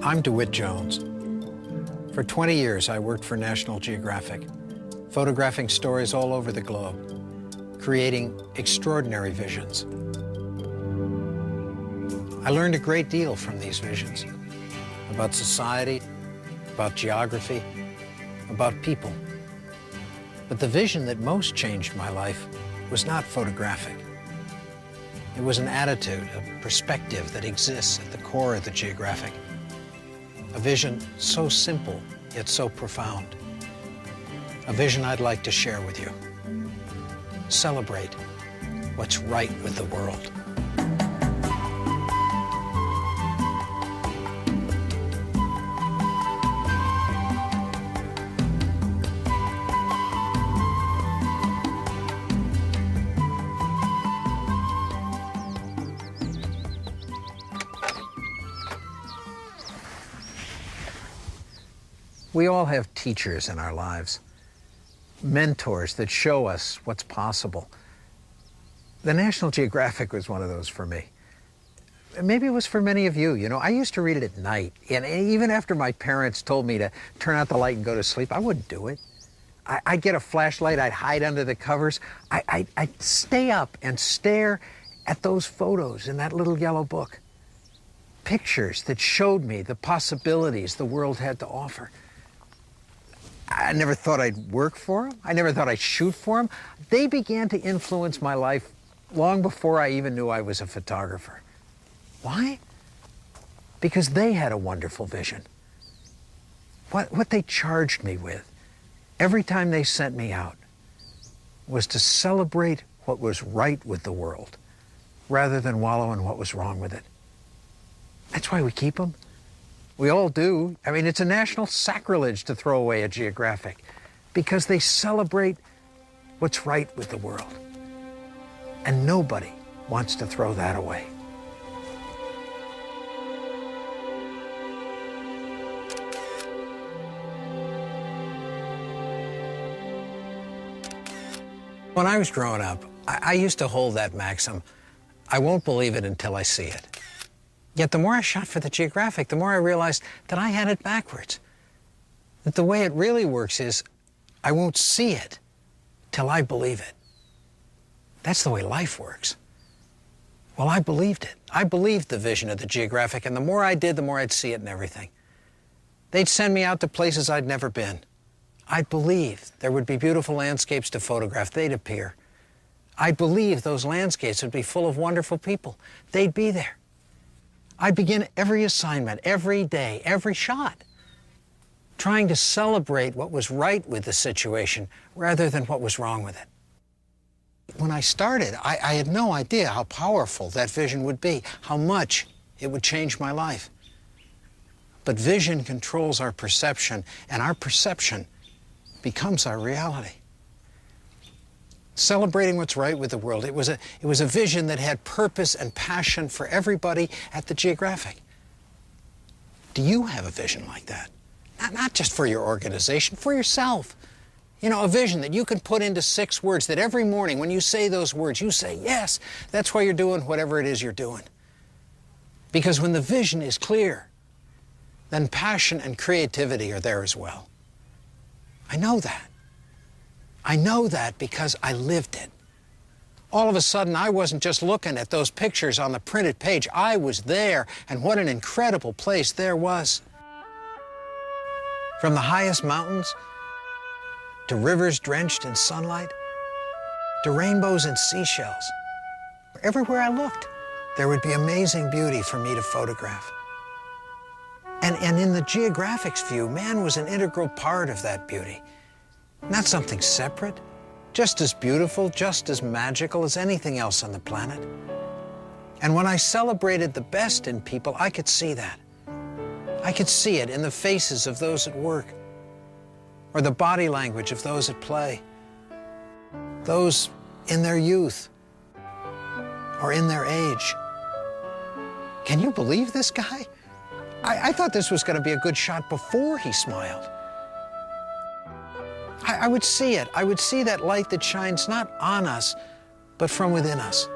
I'm DeWitt Jones. For 20 years, I worked for National Geographic, photographing stories all over the globe, creating extraordinary visions. I learned a great deal from these visions about society, about geography, about people. But the vision that most changed my life was not photographic. It was an attitude, a perspective that exists at the core of the geographic. A vision so simple, yet so profound. A vision I'd like to share with you. Celebrate what's right with the world. We all have teachers in our lives, mentors that show us what's possible. The National Geographic was one of those for me. Maybe it was for many of you. You know, I used to read it at night, and even after my parents told me to turn out the light and go to sleep, I wouldn't do it. I'd get a flashlight, I'd hide under the covers, I'd stay up and stare at those photos in that little yellow book. Pictures that showed me the possibilities the world had to offer. I never thought I'd work for them. I never thought I'd shoot for them. They began to influence my life long before I even knew I was a photographer. Why? Because they had a wonderful vision. What they charged me with every time they sent me out was to celebrate what was right with the world rather than wallow in what was wrong with it. That's why we keep them. We all do. I mean, it's a national sacrilege to throw away a geographic because they celebrate what's right with the world. And nobody wants to throw that away. When I was growing up, I used to hold that maxim, I won't believe it until I see it. Yet the more I shot for the geographic, the more I realized that I had it backwards. That the way it really works is, I won't see it till I believe it. That's the way life works. Well, I believed it. I believed the vision of the geographic, and the more I did, the more I'd see it in everything. They'd send me out to places I'd never been. I believed there would be beautiful landscapes to photograph. They'd appear. I believed those landscapes would be full of wonderful people. They'd be there. I'd begin every assignment, every day, every shot, trying to celebrate what was right with the situation rather than what was wrong with it. When I started, I had no idea how powerful that vision would be, how much it would change my life. But vision controls our perception, and our perception becomes our reality. Celebrating what's right with the world. It was a vision that had purpose and passion for everybody at the Geographic. Do you have a vision like that? Not just for your organization, for yourself. You know, a vision that you can put into 6 words that every morning when you say those words, you say, yes, that's why you're doing whatever it is you're doing. Because when the vision is clear, then passion and creativity are there as well. I know that. I know that because I lived it. All of a sudden, I wasn't just looking at those pictures on the printed page. I was there, and what an incredible place there was. From the highest mountains, to rivers drenched in sunlight, to rainbows and seashells. Everywhere I looked, there would be amazing beauty for me to photograph. And in the Geographic's view, man was an integral part of that beauty. Not something separate, just as beautiful, just as magical as anything else on the planet. And when I celebrated the best in people, I could see that. I could see it in the faces of those at work, or the body language of those at play, those in their youth, or in their age. Can you believe this guy? I thought this was going to be a good shot before he smiled. I would see it. I would see that light that shines not on us, but from within us.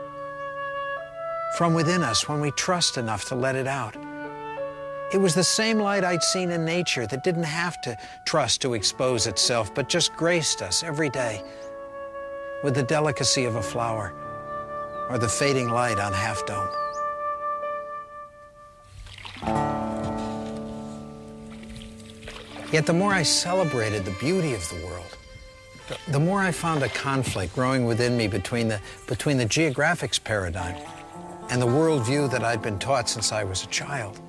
From within us when we trust enough to let it out. It was the same light I'd seen in nature that didn't have to trust to expose itself, but just graced us every day with the delicacy of a flower or the fading light on Half Dome. Yet the more I celebrated the beauty of the world, the more I found a conflict growing within me between the geographics paradigm and the worldview that I'd been taught since I was a child,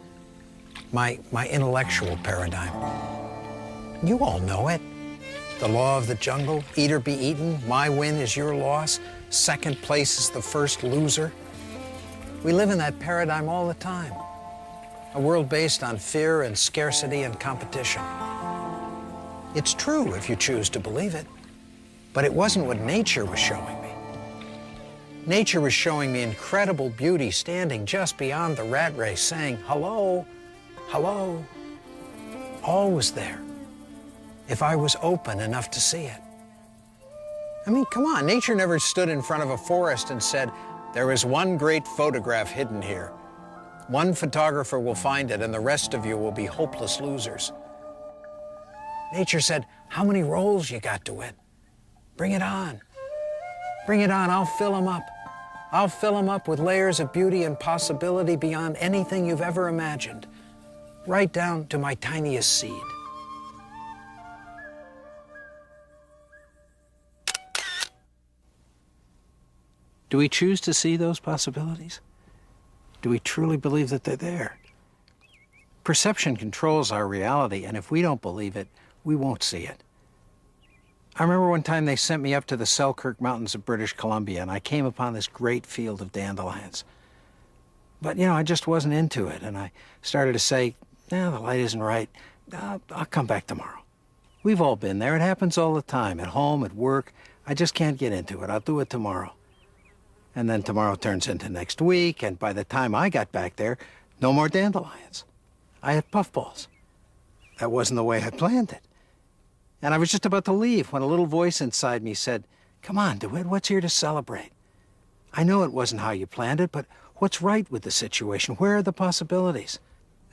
my intellectual paradigm. You all know it. The law of the jungle, eat or be eaten, my win is your loss, second place is the first loser. We live in that paradigm all the time. A world based on fear and scarcity and competition. It's true if you choose to believe it, but it wasn't what nature was showing me. Nature was showing me incredible beauty standing just beyond the rat race, saying, hello, hello. All was there, if I was open enough to see it. I mean, come on, nature never stood in front of a forest and said, there is one great photograph hidden here. One photographer will find it and the rest of you will be hopeless losers. Nature said, how many rolls you got to win? Bring it on. Bring it on, I'll fill them up. I'll fill them up with layers of beauty and possibility beyond anything you've ever imagined, right down to my tiniest seed. Do we choose to see those possibilities? Do we truly believe that they're there? Perception controls our reality, and if we don't believe it, we won't see it. I remember one time they sent me up to the Selkirk Mountains of British Columbia, and I came upon this great field of dandelions. But, you know, I just wasn't into it, and I started to say, the light isn't right. I'll come back tomorrow. We've all been there. It happens all the time, at home, at work. I just can't get into it. I'll do it tomorrow. And then tomorrow turns into next week, and by the time I got back there, no more dandelions. I had puffballs. That wasn't the way I planned it. And I was just about to leave when a little voice inside me said, come on, DeWitt, what's here to celebrate? I know it wasn't how you planned it, but what's right with the situation? Where are the possibilities?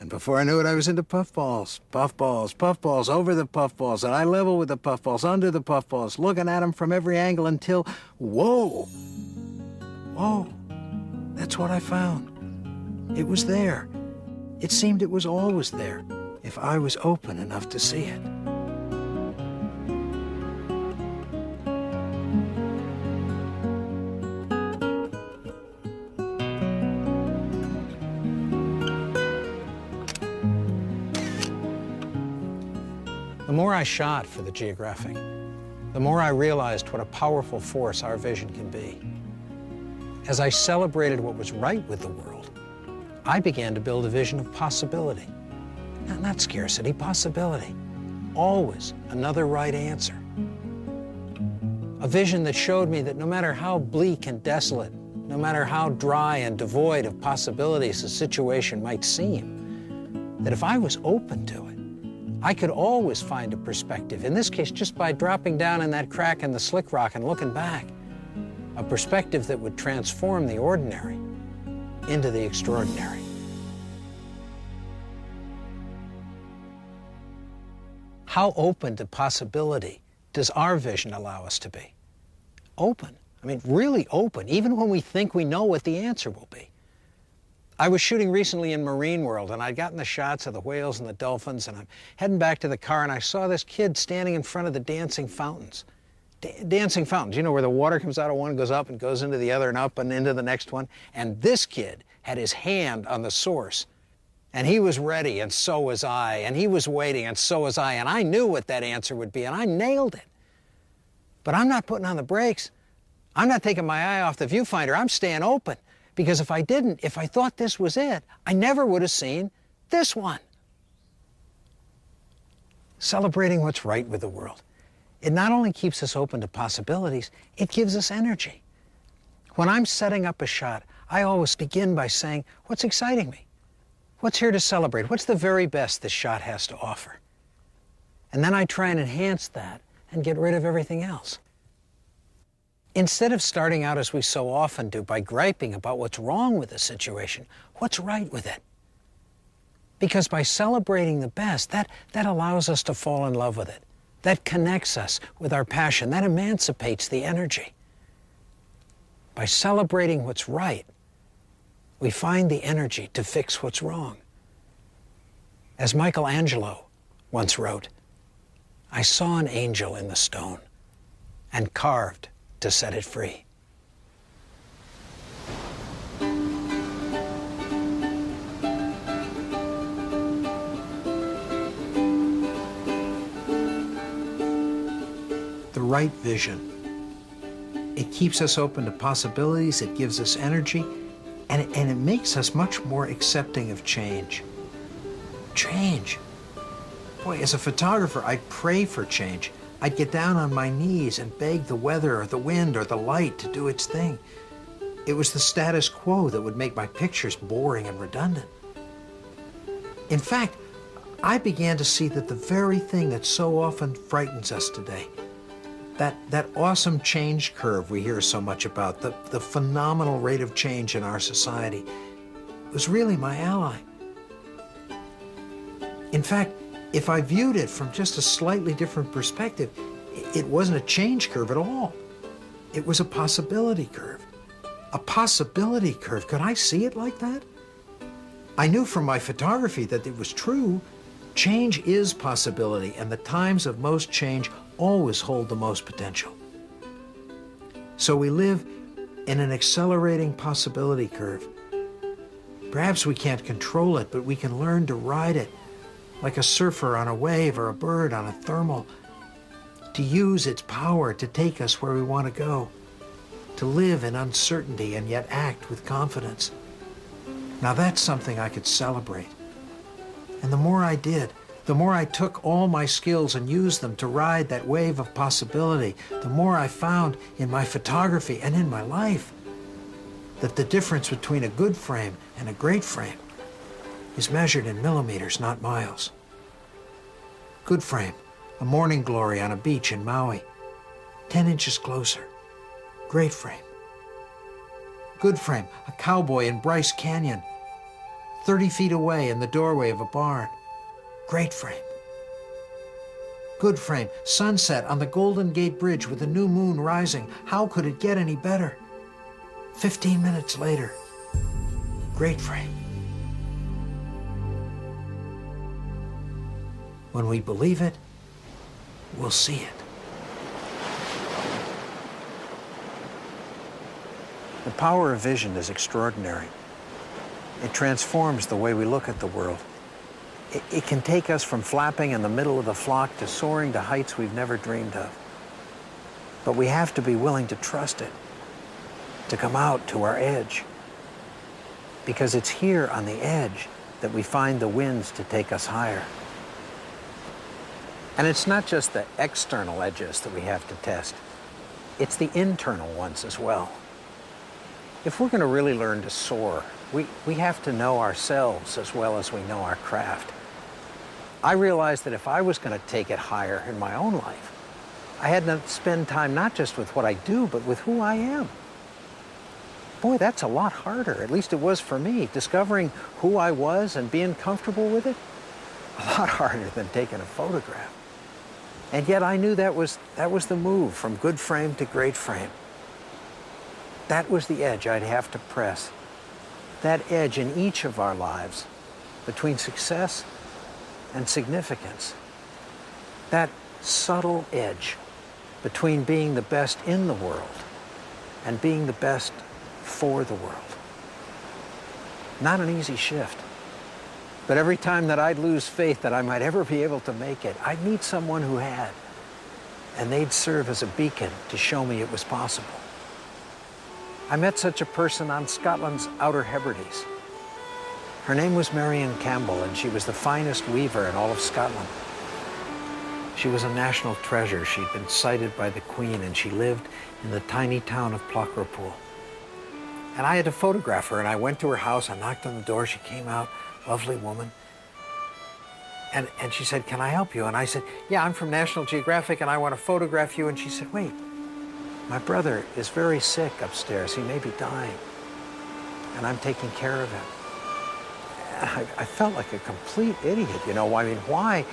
And before I knew it, I was into puffballs, puffballs, puffballs, over the puffballs, and eye level with the puffballs, under the puffballs, looking at them from every angle until, whoa, whoa, that's what I found. It was there. It seemed it was always there, if I was open enough to see it. The more I shot for the geographic, the more I realized what a powerful force our vision can be. As I celebrated what was right with the world, I began to build a vision of possibility. Not scarcity, possibility. Always another right answer. A vision that showed me that no matter how bleak and desolate, no matter how dry and devoid of possibilities a situation might seem, that if I was open to it, I could always find a perspective, in this case just by dropping down in that crack in the slick rock and looking back, a perspective that would transform the ordinary into the extraordinary. How open to possibility does our vision allow us to be? Open. I mean, really open, even when we think we know what the answer will be. I was shooting recently in Marine World, and I'd gotten the shots of the whales and the dolphins, and I'm heading back to the car, and I saw this kid standing in front of the dancing fountains. Dancing fountains, you know, where the water comes out of one, goes up and goes into the other and up and into the next one. And this kid had his hand on the source. And he was ready, and so was I. And he was waiting, and so was I. And I knew what that answer would be, and I nailed it. But I'm not putting on the brakes. I'm not taking my eye off the viewfinder. I'm staying open. Because if I didn't, if I thought this was it, I never would have seen this one. Celebrating what's right with the world. It not only keeps us open to possibilities, it gives us energy. When I'm setting up a shot, I always begin by saying, what's exciting me? What's here to celebrate? What's the very best this shot has to offer? And then I try and enhance that and get rid of everything else. Instead of starting out, as we so often do, by griping about what's wrong with the situation, what's right with it? Because by celebrating the best, that allows us to fall in love with it. That connects us with our passion. That emancipates the energy. By celebrating what's right, we find the energy to fix what's wrong. As Michelangelo once wrote, "I saw an angel in the stone and carved to set it free." The right vision. It keeps us open to possibilities, it gives us energy, and it makes us much more accepting of change. Change. Boy, as a photographer, I'd pray for change. I'd get down on my knees and beg the weather or the wind or the light to do its thing. It was the status quo that would make my pictures boring and redundant. In fact, I began to see that the very thing that so often frightens us today, that awesome change curve we hear so much about, the phenomenal rate of change in our society, was really my ally. In fact, if I viewed it from just a slightly different perspective, it wasn't a change curve at all. It was a possibility curve. A possibility curve. Could I see it like that? I knew from my photography that it was true. Change is possibility, and the times of most change always hold the most potential. So we live in an accelerating possibility curve. Perhaps we can't control it, but we can learn to ride it like a surfer on a wave or a bird on a thermal, to use its power to take us where we want to go, to live in uncertainty and yet act with confidence. Now that's something I could celebrate. And the more I did, the more I took all my skills and used them to ride that wave of possibility, the more I found in my photography and in my life that the difference between a good frame and a great frame is measured in millimeters, not miles. Good frame, a morning glory on a beach in Maui, 10 inches closer. Great frame. Good frame, a cowboy in Bryce Canyon, 30 feet away in the doorway of a barn. Great frame. Good frame, sunset on the Golden Gate Bridge with the new moon rising. How could it get any better? 15 minutes later. Great frame. When we believe it, we'll see it. The power of vision is extraordinary. It transforms the way we look at the world. It can take us from flapping in the middle of the flock to soaring to heights we've never dreamed of. But we have to be willing to trust it, to come out to our edge. Because it's here on the edge that we find the winds to take us higher. And it's not just the external edges that we have to test. It's the internal ones as well. If we're going to really learn to soar, we have to know ourselves as well as we know our craft. I realized that if I was going to take it higher in my own life, I had to spend time not just with what I do, but with who I am. Boy, that's a lot harder, at least it was for me. Discovering who I was and being comfortable with it, a lot harder than taking a photograph. And yet I knew that was the move from good frame to great frame. That was the edge I'd have to press. That edge in each of our lives between success and significance. That subtle edge between being the best in the world and being the best for the world. Not an easy shift. But every time that I'd lose faith that I might ever be able to make it, I'd meet someone who had, and they'd serve as a beacon to show me it was possible. I met such a person on Scotland's Outer Hebrides. Her name was Marion Campbell, and she was the finest weaver in all of Scotland. She was a national treasure. She'd been cited by the Queen, and she lived in the tiny town of Plochropool. And I had to photograph her, and I went to her house, I knocked on the door, she came out, lovely woman. And she said, "Can I help you?" And I said, "Yeah, I'm from National Geographic, and I want to photograph you." And she said, "Wait, my brother is very sick upstairs. He may be dying, and I'm taking care of him." I felt like a complete idiot, you know. I mean, why?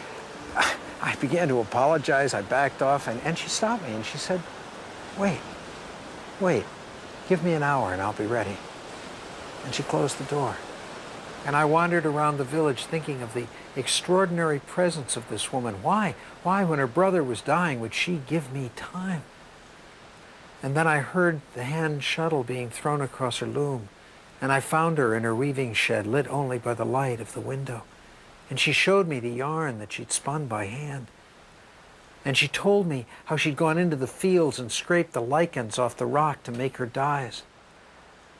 I began to apologize. I backed off, and she stopped me, and she said, wait, give me an hour and I'll be ready. And she closed the door. And I wandered around the village thinking of the extraordinary presence of this woman. Why, when her brother was dying, would she give me time? And then I heard the hand shuttle being thrown across her loom, and I found her in her weaving shed, lit only by the light of the window. And she showed me the yarn that she'd spun by hand. And she told me how she'd gone into the fields and scraped the lichens off the rock to make her dyes.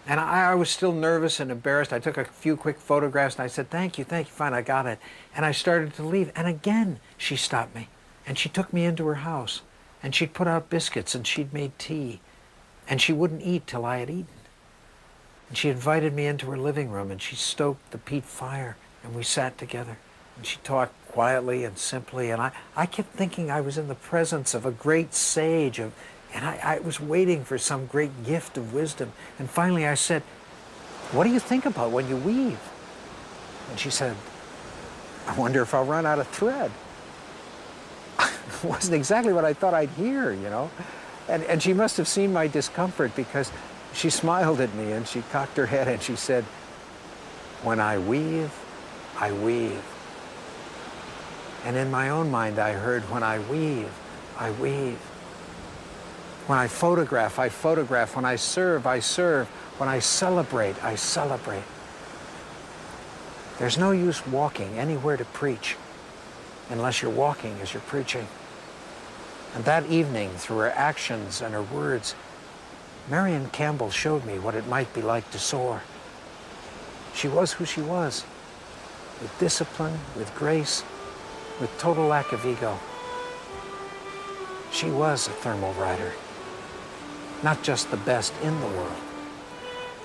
And I was still nervous and embarrassed. I took a few quick photographs, and I said, thank you, fine, I got it. And I started to leave, and again she stopped me. And she took me into her house, and she'd put out biscuits, and she'd made tea. And she wouldn't eat till I had eaten. And she invited me into her living room, and she stoked the peat fire, and we sat together. And she talked quietly and simply, and I kept thinking I was in the presence of a great sage, and I was waiting for some great gift of wisdom. And finally I said, what do you think about when you weave? And she said, I wonder if I'll run out of thread. It wasn't exactly what I thought I'd hear, you know. And she must have seen my discomfort, because she smiled at me and she cocked her head and she said, when I weave, I weave. And in my own mind I heard, when I weave, I weave. When I photograph, I photograph. When I serve, I serve. When I celebrate, I celebrate. There's no use walking anywhere to preach unless you're walking as you're preaching. And that evening, through her actions and her words, Marion Campbell showed me what it might be like to soar. She was who she was, with discipline, with grace, with total lack of ego. She was a thermal rider. Not just the best in the world,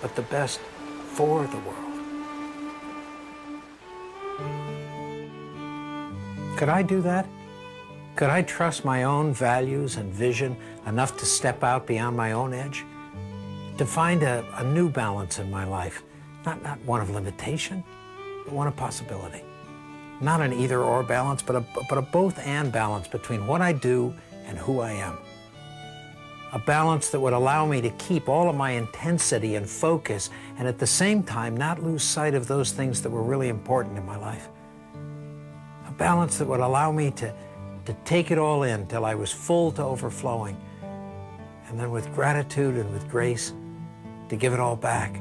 but the best for the world. Could I do that? Could I trust my own values and vision enough to step out beyond my own edge? To find a new balance in my life, not one of limitation, but one of possibility. Not an either-or balance, but a both-and balance between what I do and who I am. A balance that would allow me to keep all of my intensity and focus, and at the same time not lose sight of those things that were really important in my life. A balance that would allow me to take it all in till I was full to overflowing, and then with gratitude and with grace, to give it all back.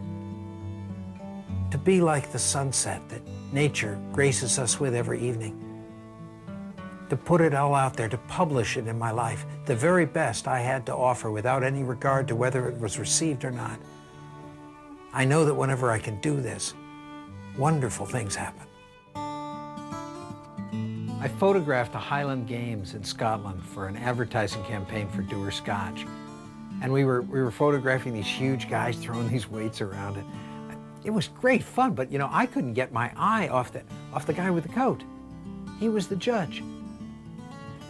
To be like the sunset that nature graces us with every evening. To put it all out there, to publish it in my life, the very best I had to offer without any regard to whether it was received or not. I know that whenever I can do this, wonderful things happen. I photographed the Highland Games in Scotland for an advertising campaign for Dewar Scotch. And we were photographing these huge guys throwing these weights around it. It was great fun, but you know, I couldn't get my eye off the guy with the coat. He was the judge.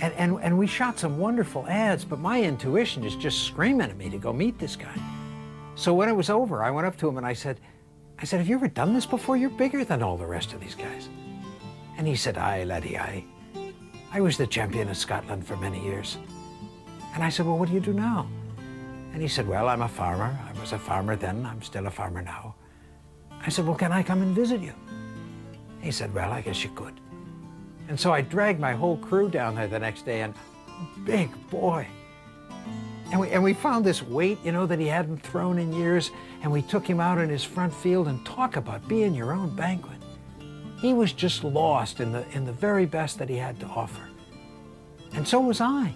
And we shot some wonderful ads, but my intuition is just screaming at me to go meet this guy. So when it was over, I went up to him and I said, have you ever done this before? You're bigger than all the rest of these guys. And he said, aye, laddie, aye. I was the champion of Scotland for many years. And I said, well, what do you do now? And he said, well, I'm a farmer. I was a farmer then, I'm still a farmer now. I said, well, can I come and visit you? He said, well, I guess you could. And so I dragged my whole crew down there the next day, and big boy. And we found this weight, you know, that he hadn't thrown in years, and we took him out in his front field, and talk about being your own banquet. He was just lost in the very best that he had to offer. And so was I.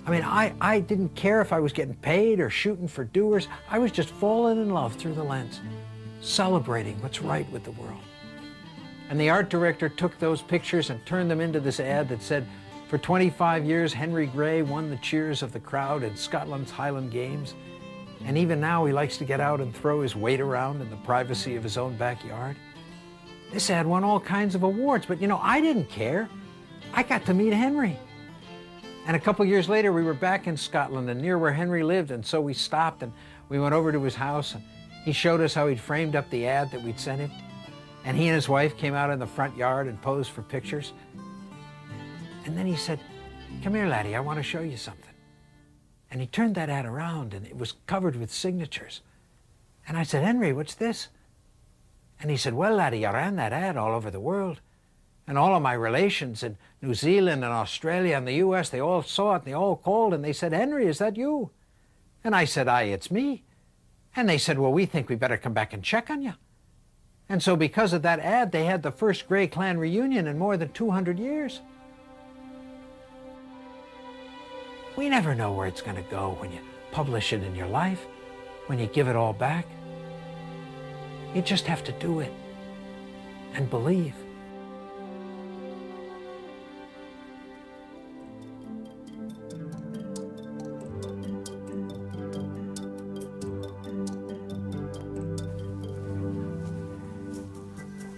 I mean, I didn't care if I was getting paid or shooting for doers. I was just falling in love through the lens, celebrating what's right with the world. And the art director took those pictures and turned them into this ad that said, for 25 years, Henry Gray won the cheers of the crowd in Scotland's Highland Games. And even now, he likes to get out and throw his weight around in the privacy of his own backyard. This ad won all kinds of awards, but you know, I didn't care. I got to meet Henry. And a couple years later, we were back in Scotland and near where Henry lived, and so we stopped and we went over to his house, and he showed us how he'd framed up the ad that we'd sent him. And he and his wife came out in the front yard and posed for pictures. And then he said, "Come here, laddie, I want to show you something." And he turned that ad around, and it was covered with signatures. And I said, "Henry, what's this?" And he said, "Well, laddie, I ran that ad all over the world. And all of my relations in New Zealand and Australia and the US, they all saw it, and they all called, and they said, 'Henry, is that you?' And I said, 'Aye, it's me.' And they said, 'Well, we think we better come back and check on you.' And so because of that ad, they had the first Grey Clan reunion in more than 200 years. We never know where it's going to go when you publish it in your life, when you give it all back. You just have to do it and believe.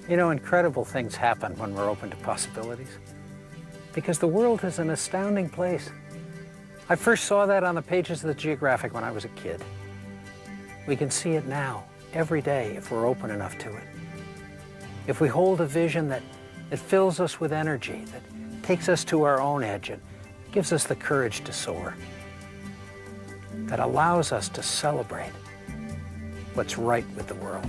You know, incredible things happen when we're open to possibilities, because the world is an astounding place. I first saw that on the pages of the Geographic when I was a kid. We can see it now, every day, if we're open enough to it. If we hold a vision that fills us with energy, that takes us to our own edge and gives us the courage to soar, that allows us to celebrate what's right with the world.